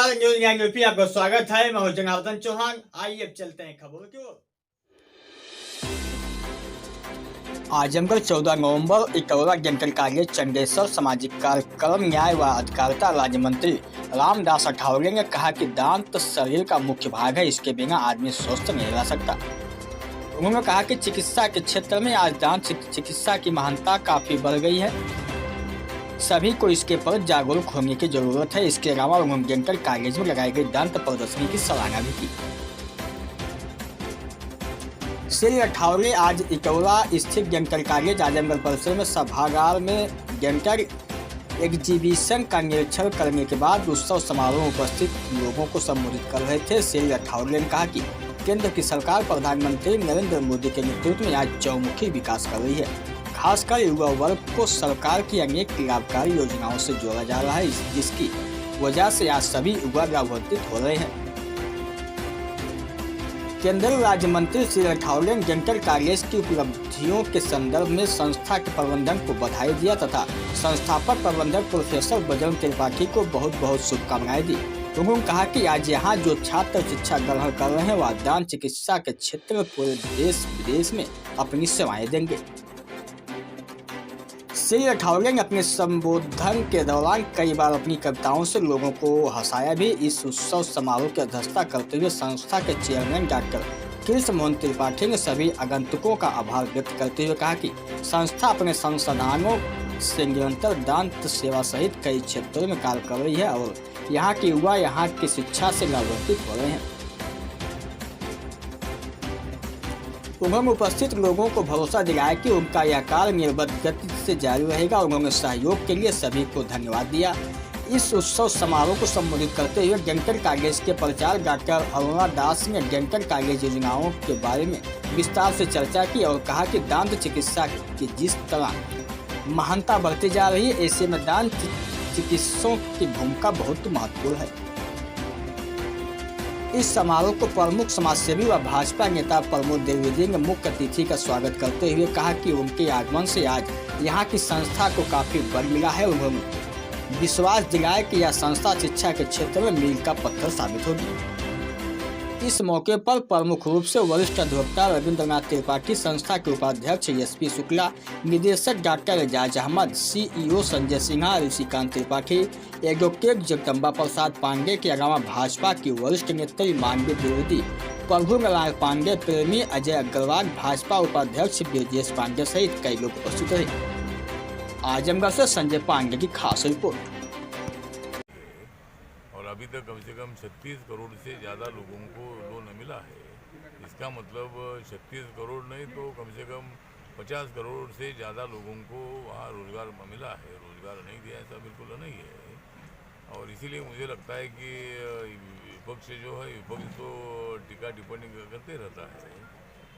नमस्कार, न्यूज ज्ञान यूपी आपका स्वागत है। मैं हूं जनार्दन चौहान। आइए अब चलते हैं खबरों की ओर। आजमगढ़ 14 नवंबर इकलौरा जनकल कार्य चंडेश्वर सामाजिक कार्यक्रम न्याय व अधिकारिता राज्य मंत्री रामदास अठावले ने कहा कि दांत शरीर का मुख्य भाग है, इसके बिना आदमी स्वस्थ नहीं रह सकता। उन्होंने कहा कि चिकित्सा के क्षेत्र में आज दांत चिकित्सा की महानता काफी बढ़ गई है, सभी को इसके पर जागरूक होने की जरूरत है। इसके अलावा उन्होंने डेंटल कॉलेज में लगाई गई दांत प्रदर्शनी की सराहना भी की। श्री अठावले आज इकलौरा स्थित डेंटल कॉलेज आजमगढ़ परिसर में सभागार में डेंटल एग्जीबिशन का निरीक्षण करने के बाद उत्सव समारोह में उपस्थित लोगों को संबोधित कर रहे थे। श्री अठावले ने कहा कि केंद्र की सरकार प्रधानमंत्री नरेंद्र मोदी के नेतृत्व में आज चौमुखी विकास कर रही है। खासकर युवा वर्ग को सरकार की अनेक लाभकारी योजनाओं से जोड़ा जा रहा है, जिसकी वजह से आज सभी युवा लाभान्वित हो रहे हैं। केंद्रीय राज्य मंत्री श्री अठावले ने डेंटल कॉलेज की उपलब्धियों के संदर्भ में संस्था के प्रबंधन को बधाई दिया तथा संस्थापक प्रबंधक प्रोफेसर बजरंग त्रिपाठी को बहुत बहुत शुभकामनाएं दी। उन्होंने कहा कि आज यहाँ जो छात्र शिक्षा ग्रहण कर रहे हैं वह दांत चिकित्सा के क्षेत्र में पूरे देश विदेश में अपनी सेवाएं देंगे। श्री अठावले ने अपने संबोधन के दौरान कई बार अपनी कविताओं से लोगों को हंसाया भी। इस उत्सव समारोह की अध्यक्षता करते हुए संस्था के चेयरमैन डॉक्टर कृष्ण मोहन त्रिपाठी ने सभी आगंतुकों का आभार व्यक्त करते हुए कहा कि संस्था अपने संसाधनों से निरंतर दांत सेवा सहित कई क्षेत्रों में कार्य कर रही है और यहाँ के युवा यहाँ की शिक्षा से लाभान्वित हो रहे हैं। उन्होंने उपस्थित लोगों को भरोसा दिलाया कि उनका यह कार्य निर्बाध गति से जारी रहेगा। उन्होंने सहयोग के लिए सभी को धन्यवाद दिया। इस उत्सव समारोह को संबोधित करते हुए डेंटल कॉलेज के प्रचारक डॉक्टर अरुणा दास ने डेंटल कॉलेज योजनाओं के बारे में विस्तार से चर्चा की और कहा कि दांत चिकित्सा की जिस तरह महानता बढ़ती जा रही है, ऐसे में दांत चिकित्सकों की भूमिका बहुत महत्वपूर्ण है। इस समारोह को प्रमुख समाजसेवी व भाजपा नेता प्रमोद द्विवेदी ने मुख्य अतिथि का स्वागत करते हुए कहा कि उनके आगमन से आज यहाँ की संस्था को काफी बल मिला है। उन्होंने विश्वास दिलाया कि यह संस्था शिक्षा के क्षेत्र में मील का पत्थर साबित होगी। इस मौके पर प्रमुख रूप से वरिष्ठ अधिवक्ता रविंद्रनाथ त्रिपाठी, संस्था के उपाध्यक्ष एसपी शुक्ला, निदेशक doctor Ejaz Ahmad, CEO Sanjay Sinha, Rishikant Tripathi, advocate Jagdamba Prasad Pandey के अलावा भाजपा की वरिष्ठ नेत्री मानवी द्विवेदी, प्रभु नारायण पांडे, प्रेमी अजय अग्रवाल, भाजपा उपाध्यक्ष ब्रजेश पांडे सहित कई लोग उपस्थित रहे। आजमगढ़ से संजय पांडे की खास रिपोर्ट। अभी तक कम से कम 36 करोड़ से ज़्यादा लोगों को लोन मिला है। इसका मतलब 36 करोड़ नहीं तो कम से कम 50 करोड़ से ज़्यादा लोगों को वहाँ रोज़गार मिला है। रोज़गार नहीं दिया ऐसा बिल्कुल नहीं है। और इसीलिए मुझे लगता है कि विपक्ष जो है, विपक्ष तो टीका टिप्पणी करते रहता है।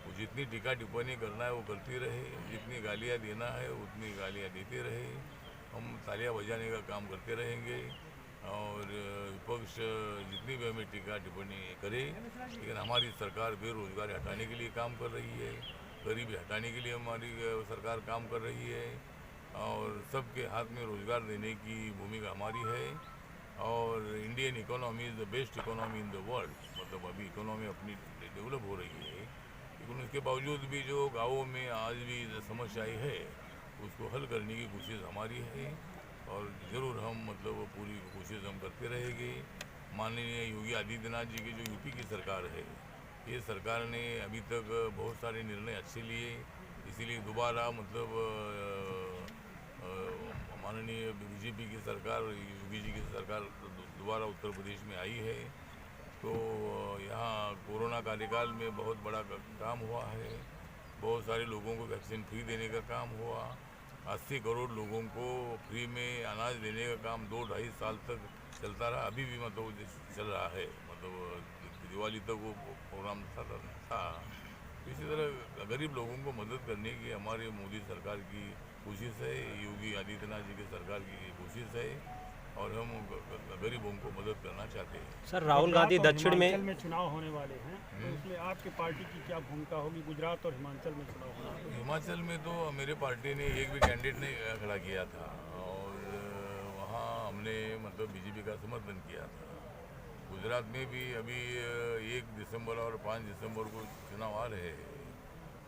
वो जितनी टीका टिप्पणी करना है वो करती रहे, जितनी गालियाँ देना है उतनी गालियाँ देते रहे। हम तालियाँ बजाने का काम करते रहेंगे और विपक्ष जितनी भी हमें टीका टिप्पणी करे, लेकिन हमारी सरकार बेरोजगारी हटाने के लिए काम कर रही है, गरीबी हटाने के लिए हमारी सरकार काम कर रही है और सबके हाथ में रोजगार देने की भूमिका हमारी है। और Indian economy is the best economy in the world, मतलब अभी इकोनॉमी अपनी डेवलप हो रही है। लेकिन उसके बावजूद भी जो गाँवों में आज भी समस्याएँ है उसको हल करने की कोशिश हमारी है और ज़रूर हम मतलब पूरी कोशिश हम करते रहेंगे। माननीय योगी आदित्यनाथ जी की जो यूपी की सरकार है, ये सरकार ने अभी तक बहुत सारे निर्णय अच्छे लिए, इसीलिए दोबारा मतलब माननीय बीजेपी की सरकार, योगी जी की सरकार दोबारा उत्तर प्रदेश में आई है। तो यहाँ कोरोना कार्यकाल में बहुत बड़ा काम हुआ है, बहुत सारे लोगों को वैक्सीन फ्री देने का काम हुआ, 80 करोड़ लोगों को फ्री में अनाज देने का काम 2-2.5 साल तक चलता रहा। अभी भी मतलब चल रहा है, मतलब दिवाली तक वो प्रोग्राम था। इसी तरह गरीब लोगों को मदद करने की हमारी मोदी सरकार की कोशिश है, योगी आदित्यनाथ जी की सरकार की कोशिश है और हम गरीबों को मदद करना चाहते हैं। सर, राहुल गांधी दक्षिण में चुनाव होने वाले हैं, तो इसमें आपकी पार्टी की क्या भूमिका होगी? गुजरात और हिमाचल में चुनाव होना है। हिमाचल में तो मेरे पार्टी ने एक भी कैंडिडेट नहीं खड़ा किया था और वहाँ हमने मतलब बीजेपी का समर्थन किया था। गुजरात में भी अभी 1 दिसंबर और 5 दिसंबर को चुनाव आ रहे हैं।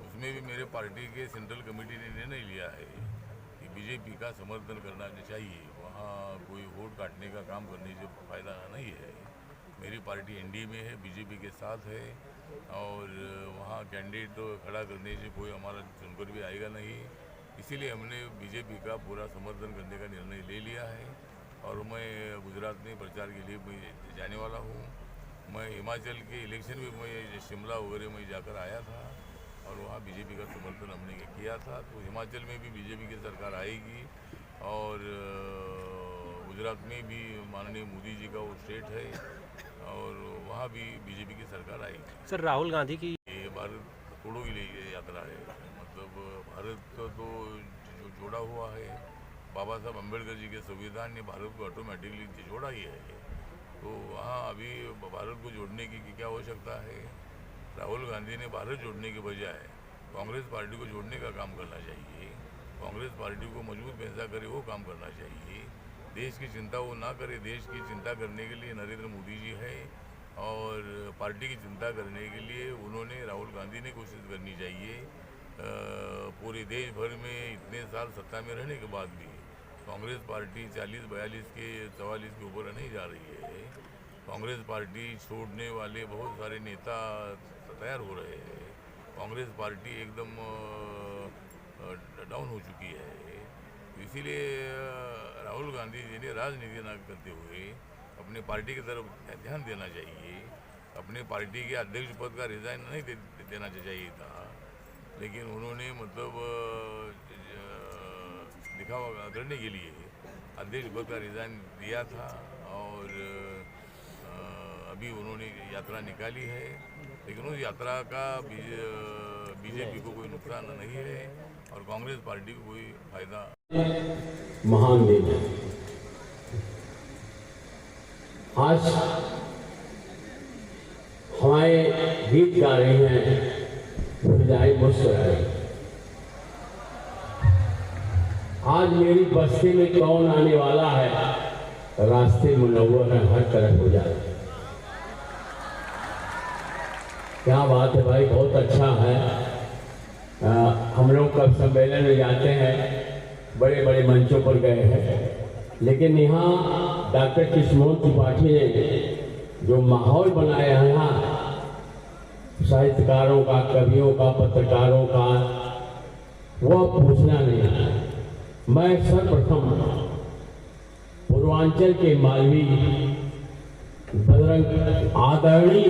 उसमें भी मेरे पार्टी के सेंट्रल कमेटी ने निर्णय लिया है कि बीजेपी का समर्थन करना चाहिए। वहाँ कोई वोट काटने का काम करने से फायदा नहीं है। मेरी पार्टी एनडीए में है, बीजेपी के साथ है और वहाँ कैंडिडेट खड़ा करने से कोई हमारा चुनकर भी आएगा नहीं। इसीलिए हमने बीजेपी का पूरा समर्थन करने का निर्णय ले लिया है और मैं गुजरात में प्रचार के लिए मैं जाने वाला हूँ। मैं हिमाचल के इलेक्शन में मैं शिमला वगैरह में जाकर आया था और वहाँ बीजेपी का समर्थन हमने किया था। तो हिमाचल में भी बीजेपी की सरकार आएगी और गुजरात में भी माननीय मोदी जी का वो स्टेट है और वहाँ भी बीजेपी की सरकार आएगी। सर, राहुल गांधी की ये भारत तोड़ो के लिए यात्रा है। मतलब भारत तो जो जोड़ा हुआ है, बाबा साहब अम्बेडकर जी के संविधान ने भारत को ऑटोमेटिकली जोड़ा ही है। तो वहाँ अभी भारत को जोड़ने की क्या आवश्यकता है? राहुल गांधी ने भारत जोड़ने के बजाय कांग्रेस पार्टी को जोड़ने का काम करना चाहिए। कांग्रेस पार्टी को मजबूत कैसा करे वो काम करना चाहिए। देश की चिंता वो ना करे। देश की चिंता करने के लिए नरेंद्र मोदी जी है और पार्टी की चिंता करने के लिए उन्होंने राहुल गांधी ने कोशिश करनी चाहिए। पूरे देश भर में इतने साल सत्ता में रहने के बाद भी कांग्रेस पार्टी 40-42 के 44 के ऊपर नहीं जा रही है। कांग्रेस पार्टी छोड़ने वाले बहुत सारे नेता तैयार हो रहे हैं। कांग्रेस पार्टी एकदम डाउन हो चुकी है। इसीलिए राहुल गांधी जी ने राजनीति न करते हुए अपने पार्टी की तरफ ध्यान देना चाहिए। अपने पार्टी के अध्यक्ष पद का रिजाइन नहीं देना चाहिए था, लेकिन उन्होंने मतलब दिखावा करने के लिए अध्यक्ष पद का रिजाइन दिया था और अभी उन्होंने यात्रा निकाली है। लेकिन उस यात्रा का बीजेपी को कोई नुकसान नहीं है और कांग्रेस पार्टी को कोई फायदा। महान दिन है। आज हमारे गीत गा रहे हैं फिजाएं मुस्कुराए। आज मेरी बस्ती में कौन आने वाला है, रास्ते मुनव्वर हैं, हर तरफ हो जाए। क्या बात है भाई, बहुत अच्छा है। हम लोग कब सम्मेलन में जाते हैं, बड़े बड़े मंचों पर गए हैं, लेकिन यहाँ डॉक्टर कृष्णमोहन त्रिपाठी ने जो माहौल बनाया है यहाँ साहित्यकारों का, कवियों का, पत्रकारों का, वो पूछना नहीं है। मैं सर्वप्रथम पूर्वांचल के मालवी आदरणीय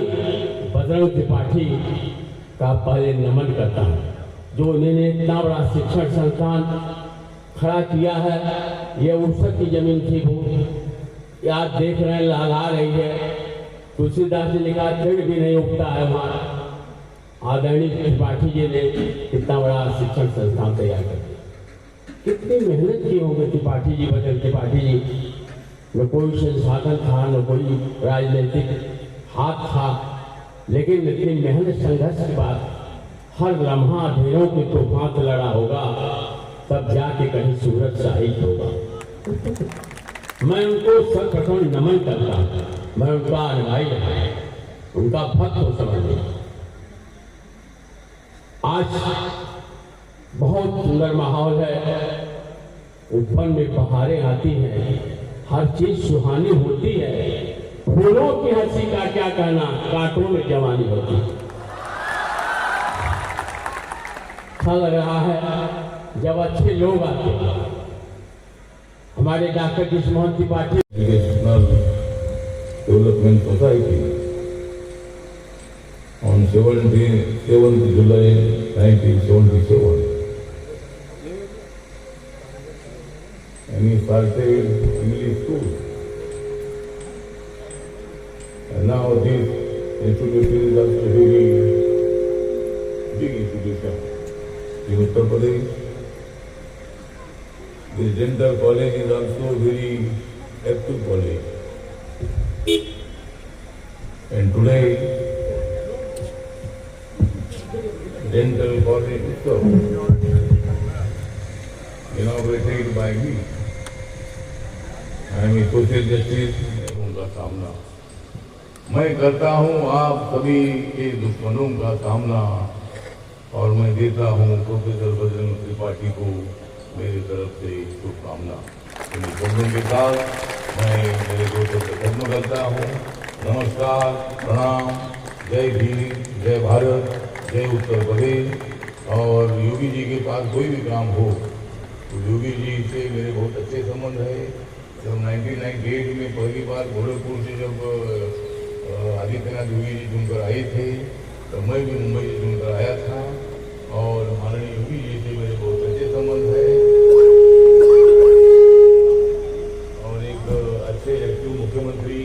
बजरंग त्रिपाठी का पहले नमन करता हूँ, जो उन्होंने इतना बड़ा शिक्षण संस्थान खड़ा किया है। ये उसकी जमीन थी वो, आप देख रहे हैं लहरा रही है। तुलसीदास ने लिखा पेड़ भी नहीं उगता है वहाँ। आदरणीय त्रिपाठी जी ने कितना बड़ा शिक्षण संस्थान तैयार कर दिया। कितनी मेहनत की होगी त्रिपाठी जी, बजरंग त्रिपाठी जी। न कोई संसाधन था, न कोई राजनीतिक हाथ था, लेकिन इतनी मेहनत संघर्ष के बाद हर लम्हा ढेरों के तूफान से लड़ा होगा, तब जाके कहीं सूरज साहित होगा। मैं उनको सर्वप्रथम नमन करता हूँ। मैं उनका अनुयायी हूँ, उनका भक्त हो समझ। आज बहुत सुंदर माहौल है। ऊपर में बहारें आती हैं, हर चीज सुहानी होती है। फूलों की हंसी का क्या कहना, कांटों में जवानी होती है। अच्छा लग रहा है जब अच्छे लोग आते हैं। हमारे doctor Krishnamohan Tripathi development society on 7th July 1977, and he started English school. And now this institution is also very big institution in Uttar Pradesh. This dental college is also very active college. And today, dental college is inaugurated by me. I am a social justice उनका सामना मैं करता हूं आप सभी के दुश्मनों का सामना और मैं देता हूं प्रोफेसर बजरंग त्रिपाठी को मेरी तरफ से शुभकामना। इन शब्दों के साथ मैं मेरे दोस्तों से खत्म करता हूं। नमस्कार, प्रणाम, जय भीम, जय भारत, जय उत्तर प्रदेश। और योगी जी के पास कोई भी काम हो तो योगी जी से मेरे बहुत अच्छे संबंध है। जब 1998 में पहली बार गोरखपुर से जब आदित्यनाथ योगी जी चुनकर आए थे तो मैं भी मुंबई से चुनकर आया था और माननीय योगी जी से मेरे बहुत अच्छे संबंध है और एक अच्छे एक्टिव मुख्यमंत्री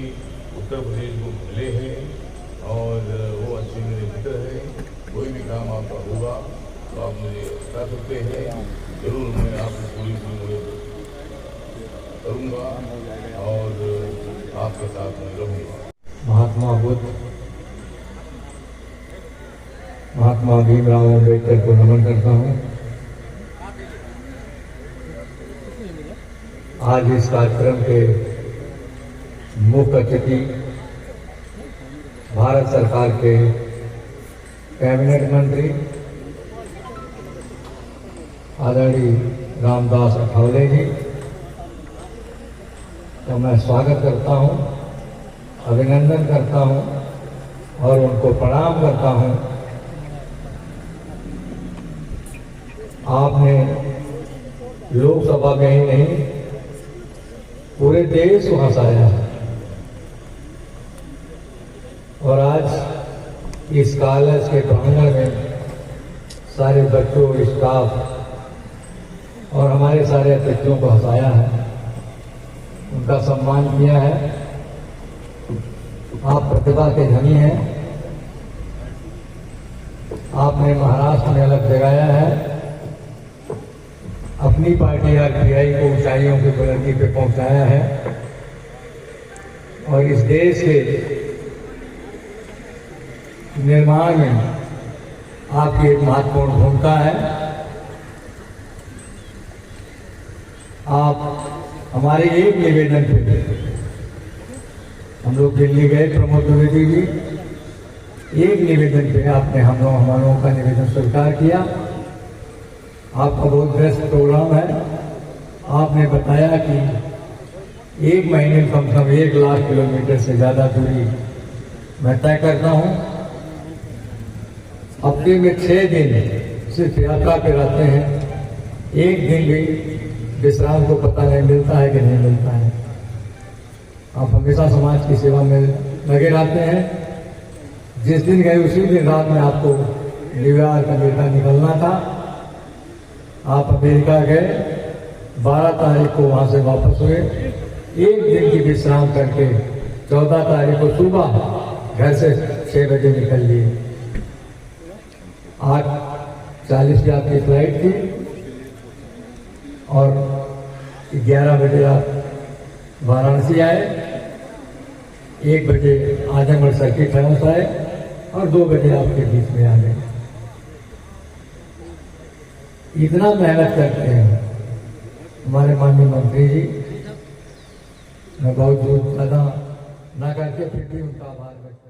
उत्तर प्रदेश को मिले हैं और वो अच्छे मेरे मित्र हैं। कोई भी काम आपका होगा तो आप मुझे बता सकते हैं, जरूर मैं आपको पूरी मदद करूँगा और आपके साथ मैं रहूँगा। महात्मा बुद्ध, महात्मा भीमराव अम्बेडकर को नमन करता हूँ। आज इस कार्यक्रम के मुख्य अतिथि भारत सरकार के कैबिनेट मंत्री आदरणीय रामदास अठावले जी तो मैं स्वागत करता हूँ, अभिनंदन करता हूँ और उनको प्रणाम करता हूँ। आपने लोकसभा में ही नहीं पूरे देश को हंसाया है और आज इस कॉलेज के प्रांगण में सारे बच्चों, स्टाफ और हमारे सारे अतिथियों को हंसाया है, उनका सम्मान किया है। आप प्रतिभा के धनी हैं। आपने महाराष्ट्र में अलग जगाया है, अपनी पार्टी आरपीआई को ऊंचाइयों की बुलंदी पे पहुंचाया है और इस देश के निर्माण में आपकी एक महत्वपूर्ण भूमिका है। आप हमारे एक निवेदन पे, हम लोग दिल्ली गए, प्रमोद द्विवेदी जी, एक निवेदन पे आपने हम लोगों का निवेदन स्वीकार किया। आपका बहुत व्यस्त प्रोग्राम है। आपने बताया कि एक महीने में कम से कम 1 लाख किलोमीटर से ज्यादा दूरी मैं तय करता हूँ। हफ्ते में 6 दिन सिर्फ यात्रा पे रहते हैं, एक दिन भी विश्राम को पता नहीं मिलता है कि नहीं मिलता है। आप हमेशा समाज की सेवा में लगे रहते हैं। जिस दिन गए उसी दिन रात में आपको न्यूयॉर्क अमेरिका निकलना था। आप अमेरिका गए, 12 तारीख को वहां से वापस हुए, एक दिन की विश्राम करके 14 तारीख को सुबह घर से 6 बजे निकल लिए। 8:40 की आपकी फ्लाइट थी और 11 बजे आप वाराणसी आए, 1 बजे आजमगढ़ सर्किट हाउस आए और 2 बजे आपके बीच में आ गए। इतना मेहनत करते हैं हमारे माननीय मंत्री जी, मैं बहुत ज्यादा ना करके फिर भी उनका आभार व्यक्त